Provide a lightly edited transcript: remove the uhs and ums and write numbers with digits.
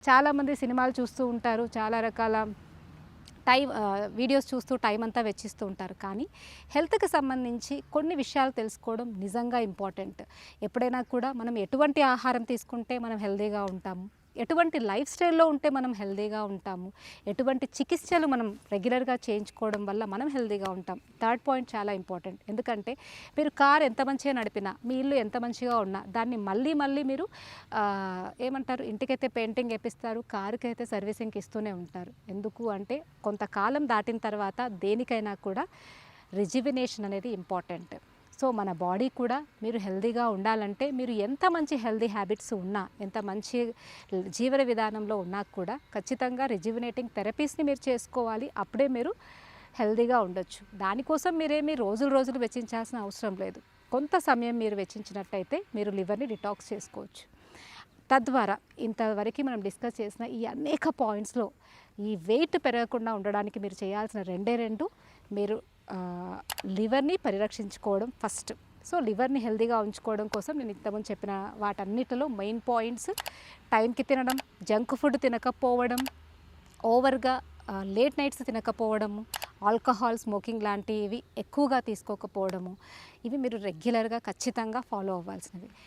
చాలామంది సినిమాలు చూస్తూ ఉంటారు. చాలా రకాల వీడియోస్ చూస్తూ టైం అంతా వెచ్చిస్తూ ఉంటారు. కానీ హెల్త్‌కి సంబంధించి కొన్ని విషయాలు తెలుసుకోవడం నిజంగా ఇంపార్టెంట్. ఎప్పుడైనా కూడా మనం ఎటువంటి ఆహారం తీసుకుంటే మనం హెల్తీగా ఉంటాము, ఎటువంటి లైఫ్ స్టైల్‌లో ఉంటే మనం హెల్తీగా ఉంటాము, ఎటువంటి చికిత్సలు మనం రెగ్యులర్‌గా చేయించుకోవడం వల్ల మనం హెల్తీగా ఉంటాం. థర్డ్ పాయింట్ చాలా ఇంపార్టెంట్. ఎందుకంటే మీరు కార్ ఎంత మంచిగా నడిపినా, మీ ఇల్లు ఎంత మంచిగా ఉన్నా దాన్ని మళ్ళీ మళ్ళీ మీరు ఏమంటారు, ఇంటికైతే పెయింటింగ్ ఏపిస్తారు, కారుకైతే సర్వీసింగ్‌కి ఇస్తూనే ఉంటారు. ఎందుకు అంటే కొంతకాలం దాటిన తర్వాత దేనికైనా కూడా రిజివినేషన్ అనేది ఇంపార్టెంట్. సో మన బాడీ కూడా మీరు హెల్తీగా ఉండాలంటే మీరు ఎంత మంచి హెల్తీ హ్యాబిట్స్ ఉన్నా, ఎంత మంచి జీవన విధానంలో ఉన్నా కూడా ఖచ్చితంగా రిజివినేటింగ్ థెరపీస్ని మీరు చేసుకోవాలి. అప్పుడే మీరు హెల్తీగా ఉండొచ్చు. దానికోసం మీరేమీ రోజులు వెచ్చించాల్సిన అవసరం లేదు. కొంత సమయం మీరు వెచ్చించినట్టయితే మీరు లివర్ని డిటాక్స్ చేసుకోవచ్చు. తద్వారా ఇంతవరకు మనం డిస్కస్ చేసిన ఈ అనేక పాయింట్స్లో ఈ వెయిట్ పెరగకుండా ఉండడానికి మీరు చేయాల్సిన రెండే రెండు, మీరు లివర్ని పరిరక్షించుకోవడం ఫస్ట్. సో లివర్ని హెల్తీగా ఉంచుకోవడం కోసం నేను ఇంతకుముందు చెప్పిన వాటన్నిటిలో మెయిన్ పాయింట్స్: టైంకి తినడం, జంక్ ఫుడ్ తినకపోవడం, ఓవర్గా లేట్ నైట్స్ తినకపోవడము, ఆల్కహాల్, స్మోకింగ్ లాంటివి ఎక్కువగా తీసుకోకపోవడము. ఇవి మీరు రెగ్యులర్గా ఖచ్చితంగా ఫాలో అవ్వాల్సినవి.